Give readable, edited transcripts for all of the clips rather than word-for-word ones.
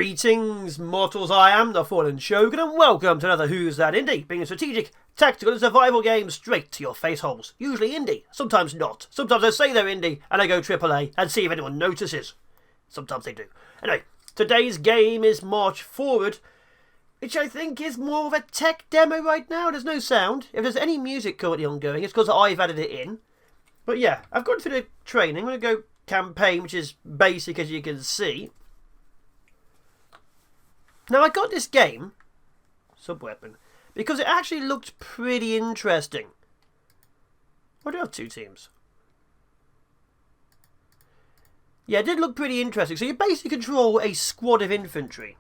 Greetings, mortals, I am the Fallen Shogun, and welcome to another Who's That Indie, being a strategic, tactical and survival game straight to your face holes. Usually indie, sometimes not. Sometimes I say they're indie, and I go AAA, and see if anyone notices. Sometimes they do. Anyway, today's game is March Forward, which I think is more of a tech demo right now. There's no sound. If there's any music currently ongoing, it's because I've added it in. But yeah, I've gone through the training. I'm going to go campaign, which is basic as you can see. Now, I got this game, Sub-Weapon, because it actually looked pretty interesting. I do have two teams. Yeah, it did look pretty interesting. So you basically control a squad of infantry.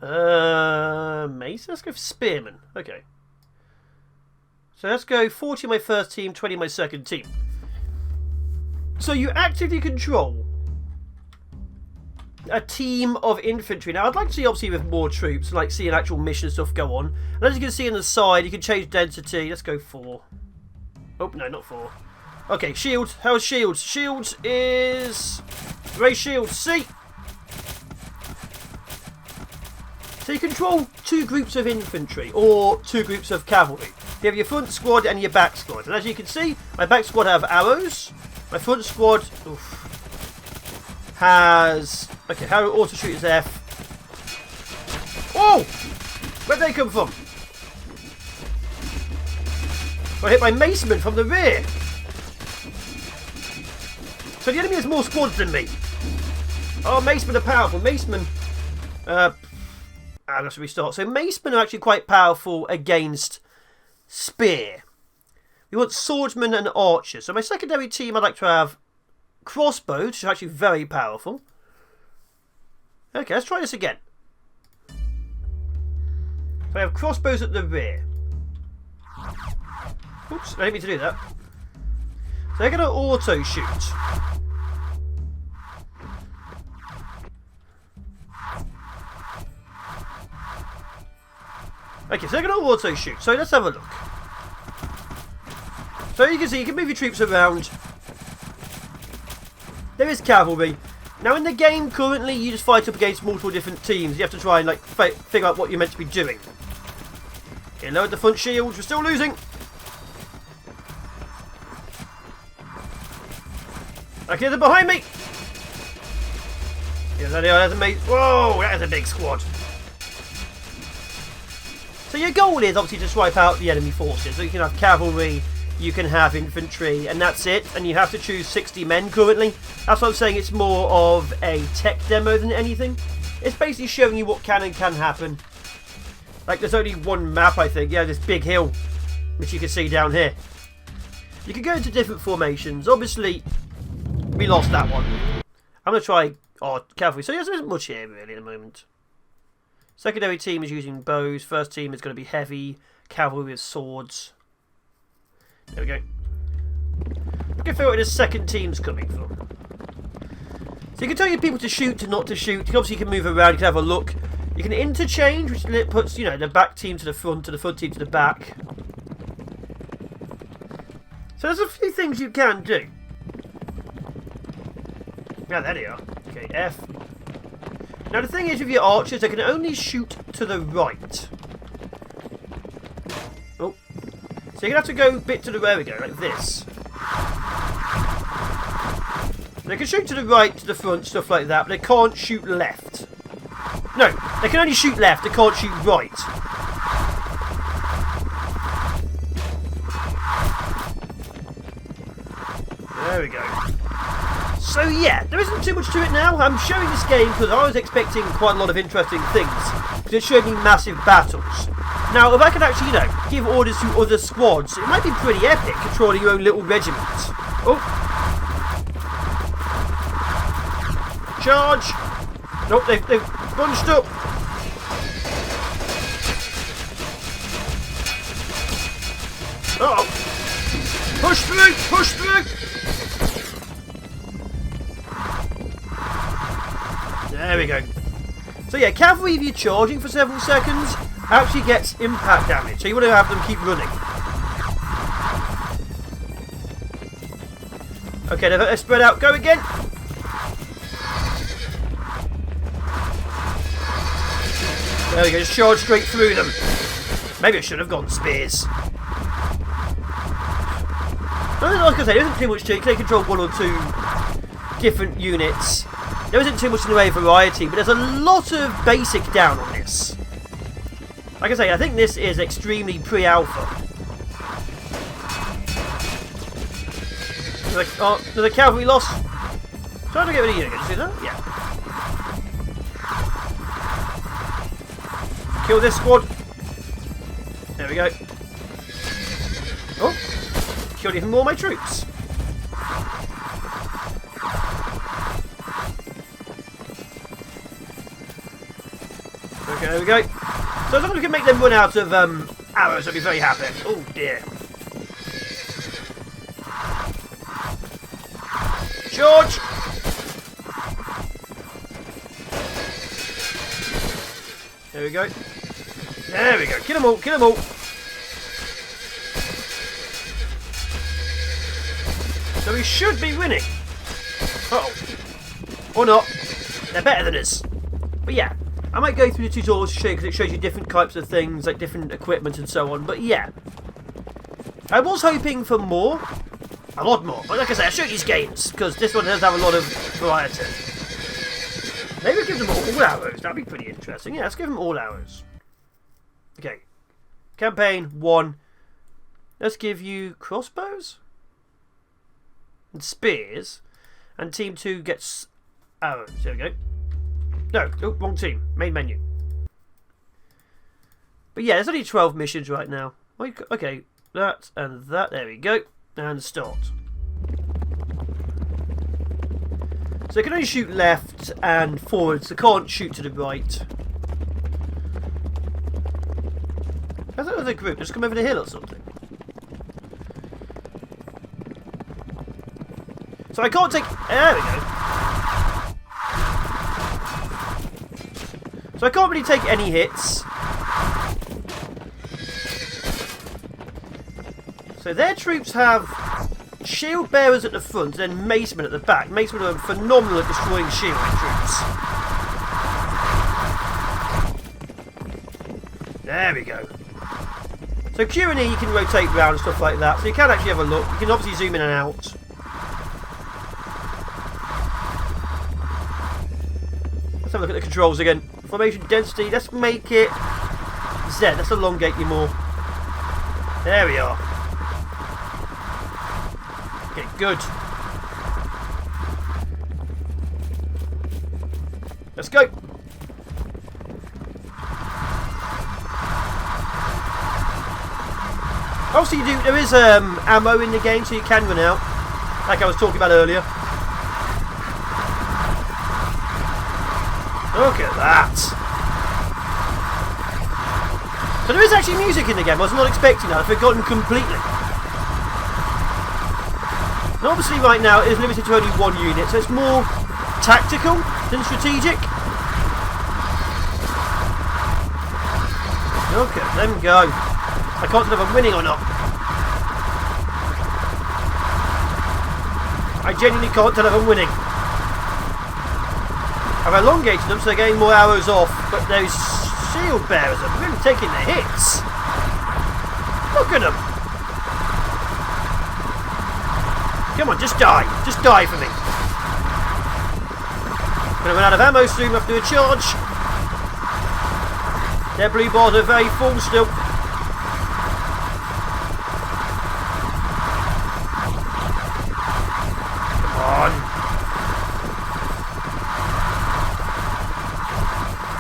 Mace? Let's go for Spearman. Okay. So let's go 40 my first team, 20 my second team. So you actively control a team of infantry. Now, I'd like to see, obviously, with more troops, like see an actual mission stuff go on. And as you can see on the side, you can change density. Let's go 4. Oh, no, not 4. Okay, shields. How's shields? Shields is... Raise shields. C. So you control two groups of infantry, or two groups of cavalry. You have your front squad and your back squad. And as you can see, my back squad have arrows. My front squad has... Okay, how auto shoot is F. Oh! Where'd they come from? Got hit by Maceman from the rear. So the enemy has more squads than me. Oh, Maceman are powerful. Maceman... let's restart. So Maceman are actually quite powerful against spear. We want swordsmen and archers. So my secondary team, I'd like to have crossbows, which is actually very powerful. Okay, let's try this again. So I have crossbows at the rear. Oops, I didn't mean to do that. So they're going to auto shoot. Okay, so they're going to auto shoot. So let's have a look. So you can see, you can move your troops around. There is cavalry. Now in the game currently, you just fight up against multiple different teams. You have to try and like figure out what you're meant to be doing. Okay, load the front shields. We're still losing. Okay, they're behind me. Yeah, there they are. There's a mate. Whoa, that is a big squad. So your goal is obviously to swipe out the enemy forces. So you can have cavalry, you can have infantry, and that's it. And you have to choose 60 men currently. That's what I'm saying. It's more of a tech demo than anything. It's basically showing you what can and can happen. Like there's only one map, I think. Yeah, this big hill, which you can see down here. You can go into different formations. Obviously, we lost that one. I'm going to try cavalry. So yes, there isn't much here really at the moment. Secondary team is using bows. First team is going to be heavy cavalry with swords. There we go. Look at where the second team's coming from. So you can tell your people to shoot, to not to shoot. Obviously you can move around, you can have a look. You can interchange, which puts, you know, the back team to the front team to the back. So there's a few things you can do. Yeah, there they are. Okay, F. Now the thing is with your archers, they can only shoot to the right. Oh. So you're going to have to go a bit to the rear again, like this. They can shoot to the right, to the front, stuff like that, but they can't shoot left. No, they can only shoot left, they can't shoot right. There we go. So yeah, there isn't too much to it now. I'm showing this game because I was expecting quite a lot of interesting things. Because it showed me massive battles. Now, if I could actually, you know, give orders to other squads, it might be pretty epic controlling your own little regiment. Oh. Charge! Nope, they've bunched up. Uh-oh. Push through! Push through! There we go. So yeah, cavalry, if you're charging for several seconds, actually gets impact damage. So you want to have them keep running. Okay, they're spread out. Go again. There we go, just charge straight through them. Maybe I should have gone spears. Like I say, there isn't too much to it. They control one or two different units. There isn't too much in the way of variety, but there's a lot of basic down on this. Like I say, I think this is extremely pre-alpha. There's a cavalry loss. Trying to get rid of you again, see that? Yeah. Kill this squad. There we go. Oh, killed even more of my troops. Okay, there we go. So as long as we can make them run out of arrows, I'll be very happy. Oh dear. Charge! There we go. There we go. Kill them all, kill them all. So we should be winning. Uh-oh. Or not. They're better than us. But yeah, I might go through the tutorials to show you because it shows you different types of things, like different equipment and so on. But yeah, I was hoping for more. A lot more. But like I say, I shoot these games because this one does have a lot of variety. Maybe we'll give them all arrows. That'd be pretty interesting. Yeah, let's give them all arrows. Okay. Campaign 1. Let's give you crossbows and spears. And team 2 gets arrows. There we go. No, oh, wrong team. Main menu. But yeah, there's only 12 missions right now. Okay, that and that. There we go. And start. So they can only shoot left and forwards. They can't shoot to the right. I thought it was a group. Just come over the hill or something. So I can't take... There we go. So I can't really take any hits. So their troops have shield bearers at the front and then macemen at the back. Macemen are phenomenal at destroying shield troops. There we go. So Q and E you can rotate around and stuff like that. So you can actually have a look. You can obviously zoom in and out. Let's have a look at the controls again. Formation density, let's make it Z. Let's elongate you more. There we are. Okay, good. Let's go. Also, there is ammo in the game, so you can run out, like I was talking about earlier. Look at that. So there is actually music in the game. I was not expecting that. I've forgotten completely. And obviously right now it is limited to only one unit, so it's more tactical than strategic. Look at them go. I can't tell if I'm winning or not. I genuinely can't tell if I'm winning. I've elongated them so they're getting more arrows off, but those shield bearers are really taking the hits. Look at them. Come on, just die. Just die for me. Gonna run out of ammo soon after a charge. Their blue bars are very full still. Come on.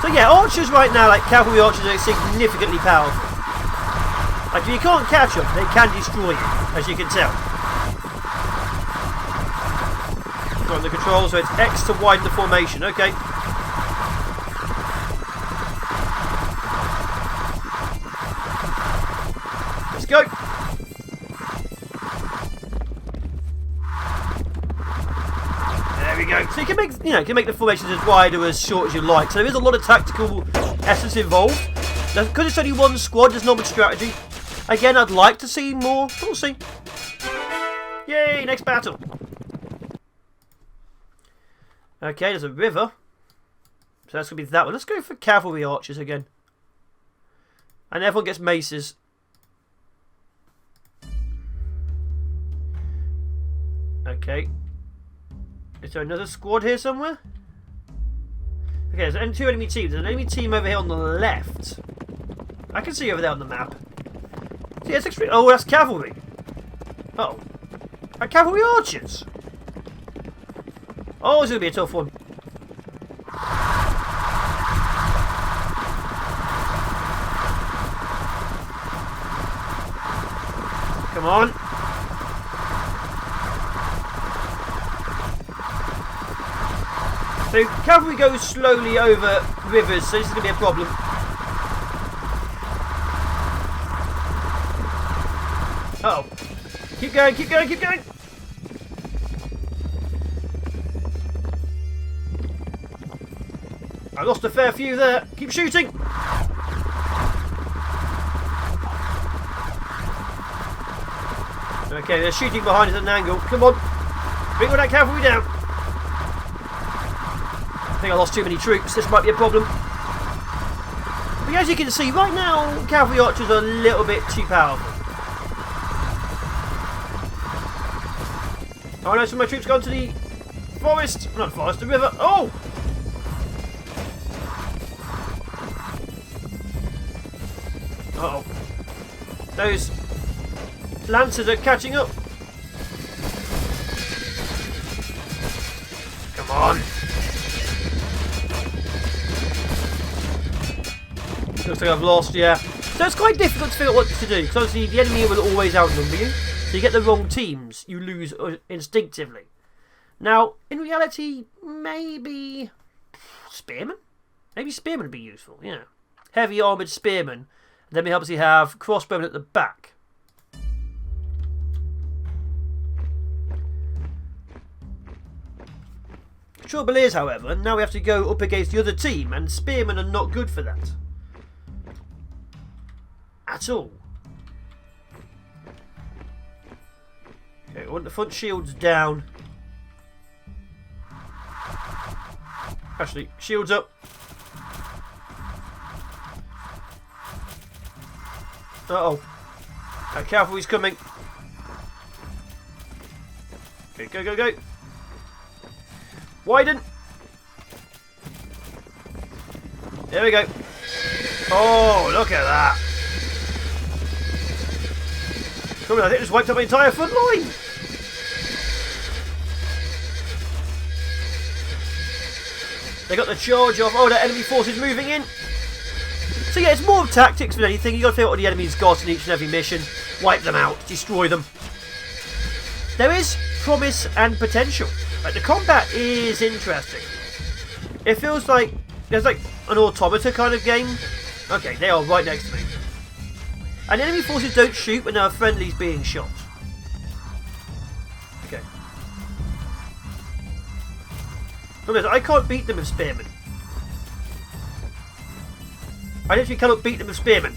So yeah, archers right now, like cavalry archers, are significantly powerful. Like if you can't catch them, they can destroy you, as you can tell. On the controls, so it's X to widen the formation. Okay. Let's go. There we go. So you can make, you can make the formations as wide or as short as you like. So there is a lot of tactical essence involved. Because it's only one squad, there's not much strategy. Again, I'd like to see more. We'll see. Yay! Next battle. Okay, there's a river. So that's going to be that one. Let's go for cavalry archers again. And everyone gets maces. Okay. Is there another squad here somewhere? Okay, there's two enemy teams. There's an enemy team over here on the left. I can see over there on the map. See, it's extreme. Oh, that's cavalry. Uh oh. Cavalry archers. Oh, it's going to be a tough one. Come on. So cavalry goes slowly over rivers, so this is going to be a problem. Uh oh. Keep going, keep going, keep going. I lost a fair few there. Keep shooting. Okay, they're shooting behind us at an angle. Come on. Bring all that cavalry down. I think I lost too many troops. This might be a problem. But as you can see, right now, cavalry archers are a little bit too powerful. Oh no, some of my troops gone to the forest. Not forest, the river. Oh! Uh oh. Those lancers are catching up. Come on. Looks like I've lost, yeah. So it's quite difficult to figure out what to do, because obviously the enemy will always outnumber you. So you get the wrong teams, you lose instinctively. Now, in reality, maybe spearmen? Maybe spearmen would be useful, yeah. Heavy armoured spearmen. And then we obviously have crossbowmen at the back. Trouble is, however, now we have to go up against the other team, and spearmen are not good for that. At all. Okay, I want the front shields down. Actually, shields up. Uh-oh. That cavalry's coming. Okay, go, go, go. Widen. There we go. Oh, look at that. Come on, I think I just wiped out my entire front line. They got the charge off. Oh, the enemy force is moving in. So yeah, it's more of tactics than anything. You've got to figure out what the enemy's got in each and every mission. Wipe them out. Destroy them. There is promise and potential. Like, the combat is interesting. It feels like there's like an automata kind of game. Okay, they are right next to me. And enemy forces don't shoot when there are friendlies being shot. Okay. I can't beat them with spearmen. I literally cannot beat them with spearmen.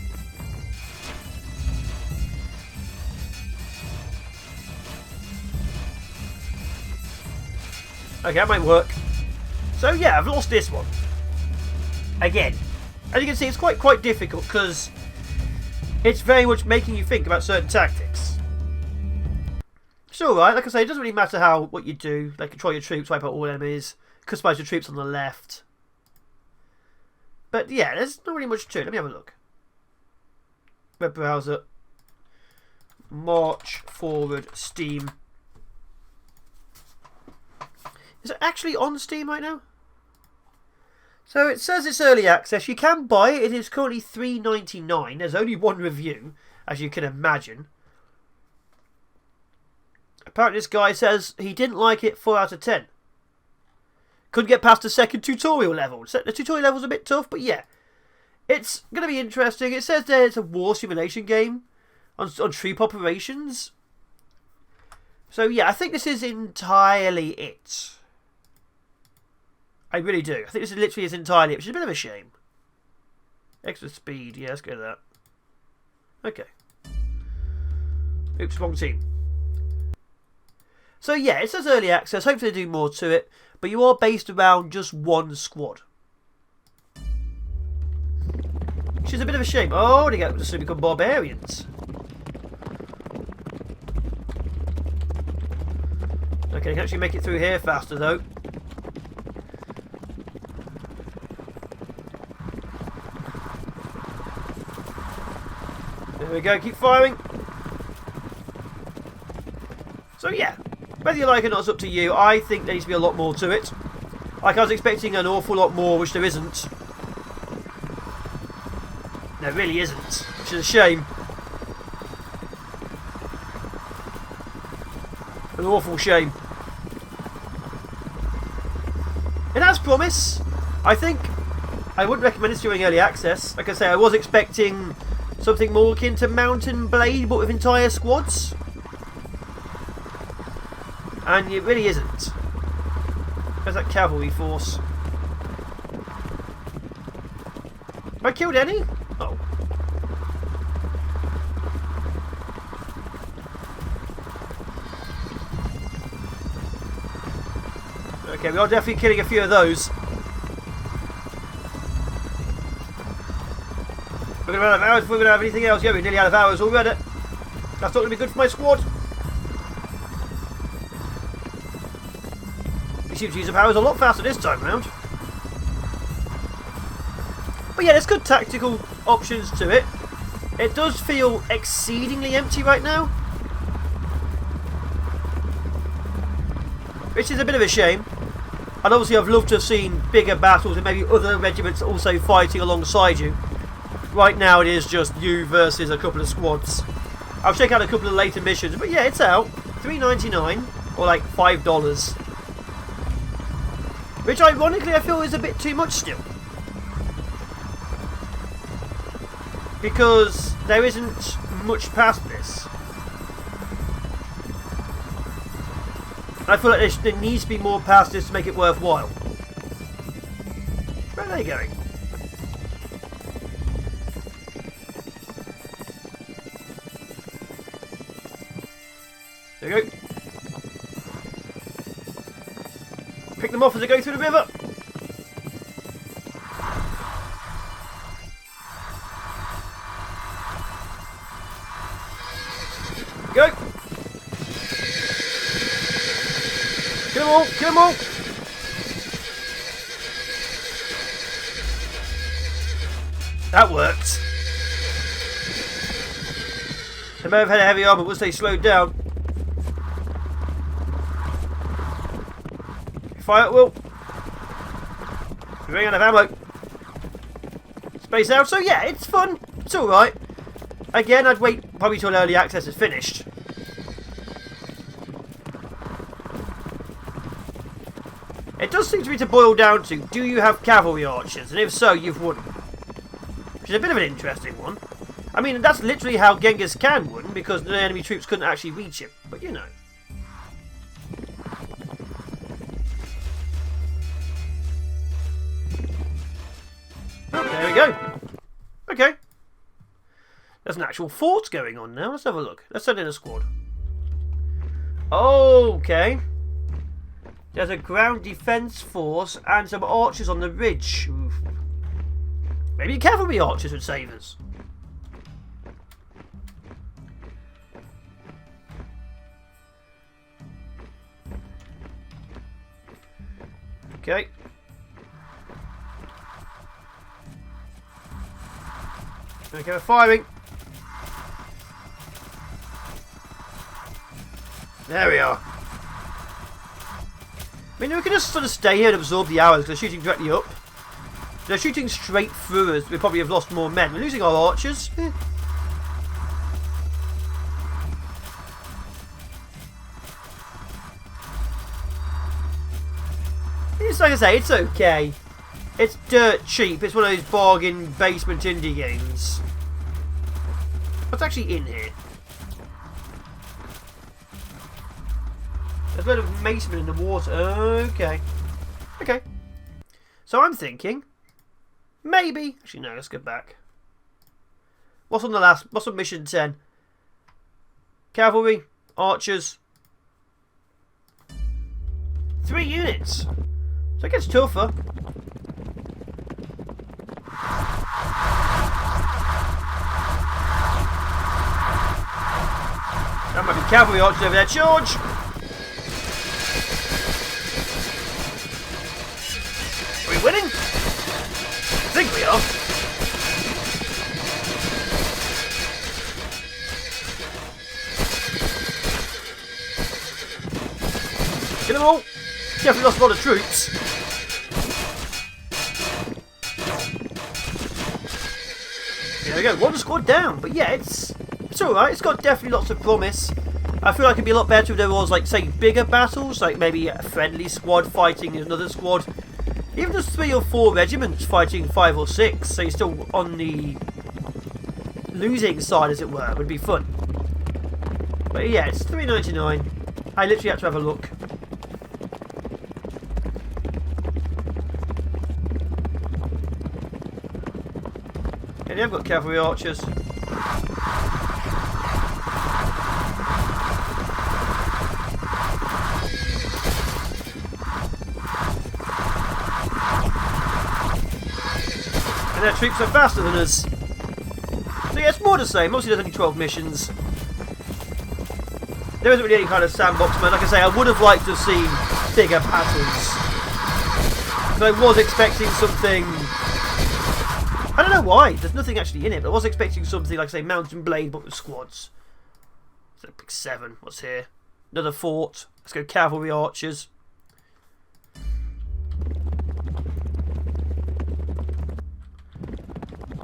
Okay, that might work. So yeah, I've lost this one. Again. As you can see, it's quite difficult because it's very much making you think about certain tactics. It's alright, like I say, it doesn't really matter what you do. Like, control your troops, wipe out all enemies, customise your troops on the left. But yeah, there's not really much to it. Let me have a look. Web browser. March forward Steam. Is it actually on Steam right now? So it says it's early access. You can buy it. It is currently $3.99. There's only one review, as you can imagine. Apparently this guy says he didn't like it 4 out of 10. Couldn't get past the second tutorial level. The tutorial level's a bit tough, but yeah. It's going to be interesting. It says there it's a war simulation game on troop operations. So yeah, I think this is entirely it. I really do. I think this literally is entirely it, which is a bit of a shame. Extra speed. Yeah, let's go to that. Okay. Oops, wrong team. So yeah, it says early access. Hopefully they do more to it. But you are based around just one squad. which is a bit of a shame. Oh, they get to become barbarians. Okay, I can actually make it through here faster though. There we go, keep firing. So yeah, whether you like it or not, it's up to you. I think there needs to be a lot more to it. Like, I was expecting an awful lot more, which there isn't. There really isn't, which is a shame. An awful shame. It has promise. I think I wouldn't recommend this during early access. Like I say, I was expecting something more akin to Mountain Blade, but with entire squads. And it really isn't. Where's that cavalry force? Have I killed any? Oh. Okay, we are definitely killing a few of those. We're going to run out of arrows before we don't have anything else. Yeah, we're nearly out of arrows already. That's not going to be good for my squad. We seem to use the arrows a lot faster this time round. But yeah, there's good tactical options to it. It does feel exceedingly empty right now, which is a bit of a shame. And obviously I've loved to have seen bigger battles and maybe other regiments also fighting alongside you. Right now it is just you versus a couple of squads. I'll check out a couple of later missions, but yeah, it's out. $3.99 or like $5. Which ironically I feel is a bit too much still. Because there isn't much past this. I feel like there needs to be more past this to make it worthwhile. Where are they going? There we go. Pick them off as they go through the river. Go. Kill them all! Kill them all! That worked. They may have had a heavy armor once they slowed down. Fire at will. We're running out of ammo. Space out. So yeah, it's fun. It's alright. Again, I'd wait probably till early access is finished. It does seem to me to boil down to, do you have cavalry archers? And if so, you've won. Which is a bit of an interesting one. I mean, that's literally how Genghis Khan won, because the enemy troops couldn't actually reach him. But you know. Oh, there we go. Okay. There's an actual fort going on now. Let's have a look. Let's send in a squad. Okay. There's a ground defence force and some archers on the ridge. Oof. Maybe cavalry archers would save us. Okay. Okay, we're firing. There we are. I mean, we can just sort of stay here and absorb the arrows because they're shooting directly up. If they're shooting straight through us, we probably have lost more men. We're losing our archers. It's like I say, it's okay. It's dirt cheap. It's one of those bargain basement indie games. What's actually in here? There's a load of macemen in the water. Okay. Okay. So I'm thinking, maybe... Actually, no, let's go back. What's on mission 10? Cavalry, archers. 3 units. So it gets tougher. That might be cavalry archers over there. Charge! Are we winning? I think we are. Get them all. Definitely lost a lot of troops. There we go. One squad down. But yeah, it's alright. It's got definitely lots of promise. I feel like it'd be a lot better if there was, like, say, bigger battles. Like maybe a friendly squad fighting another squad. Even just 3 or 4 regiments fighting 5 or 6. So you're still on the losing side, as it were. Would be fun. But yeah, it's $3.99. I literally had to have a look. Yeah, I've got cavalry archers. And their troops are faster than us. So yeah, it's more the same. Obviously there's only 12 missions. There isn't really any kind of sandbox mode. Like I say, I would have liked to have seen bigger battles. So I was expecting something... I don't know why. There's nothing actually in it, but I was expecting something like, say, Mountain Blade, but with squads. So pick 7. What's here? Another fort. Let's go cavalry archers.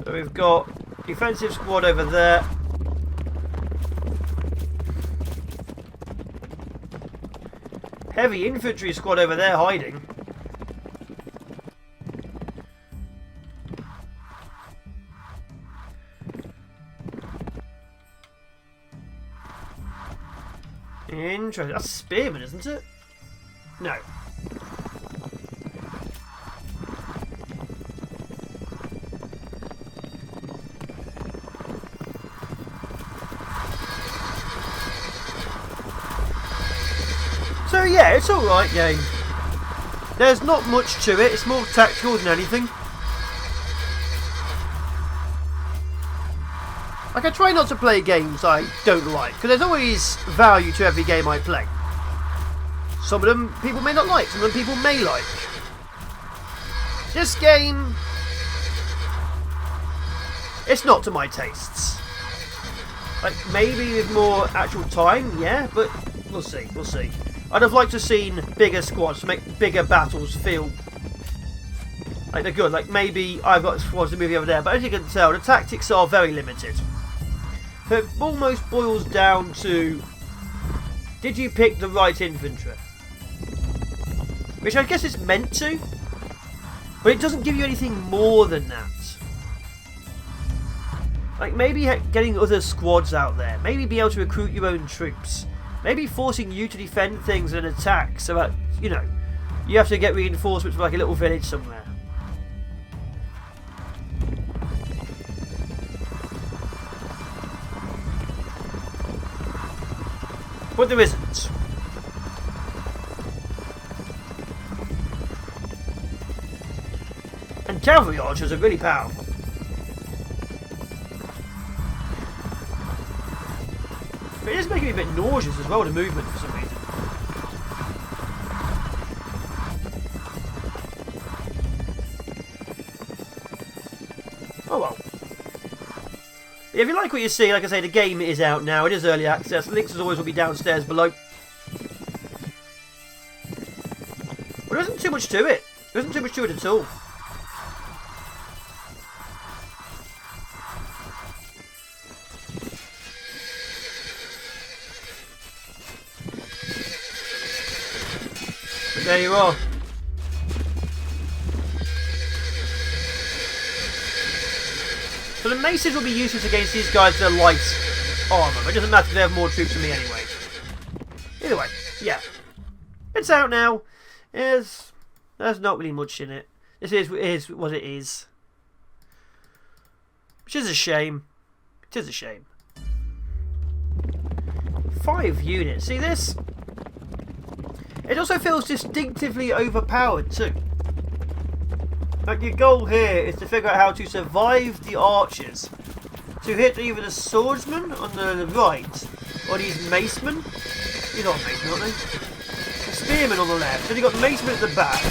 So we've got defensive squad over there. Heavy infantry squad over there hiding. Interesting. That's spearmen, isn't it? No. So yeah, it's alright game. There's not much to it. It's more tactical than anything. Like, I try not to play games I don't like, because there's always value to every game I play. Some of them people may not like, some of them people may like. This game, it's not to my tastes. Like, maybe with more actual time, yeah, but we'll see, we'll see. I'd have liked to have seen bigger squads to make bigger battles feel like they're good. Like, maybe I've got squads to move over there, but as you can tell, the tactics are very limited. So it almost boils down to, did you pick the right infantry? Which I guess it's meant to, but it doesn't give you anything more than that. Like, maybe getting other squads out there, maybe be able to recruit your own troops, maybe forcing you to defend things and attack so that, you know, you have to get reinforcements from like a little village somewhere. But there isn't. And cavalry archers are really powerful. But it is making me a bit nauseous as well, the movement for some reason. Oh well. If you like what you see, like I say, the game is out now. It is early access. Links as always will be downstairs below. But there isn't too much to it. There isn't too much to it at all. But there you are. So the maces will be useless against these guys that are light armour. It doesn't matter if they have more troops than me anyway. Either way, yeah. It's out now. There's not really much in it. This is what it is. Which is a shame. It is a shame. 5 units. See this? It also feels distinctively overpowered too. Like, your goal here is to figure out how to survive the archers, to hit either the swordsman on the right Or these macemen? You're not macemen, aren't they? The spearmen on the left. Then you've got the macemen at the back.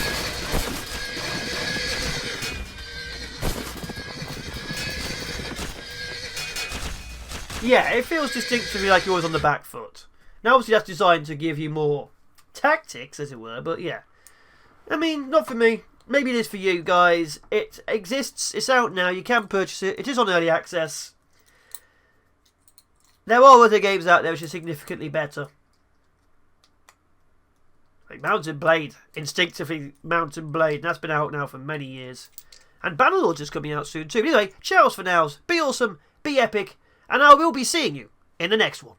Yeah, it feels distinctively like you're always on the back foot. Now, obviously, that's designed to give you more tactics, as it were, but yeah. I mean, not for me. Maybe it is for you guys. It exists. It's out now. You can purchase it. It is on early access. There are other games out there which are significantly better. Like Mountain Blade. Instinctively Mountain Blade. That's been out now for many years. And Bannerlords is coming out soon too. But anyway, cheers for now. Be awesome. Be epic. And I will be seeing you in the next one.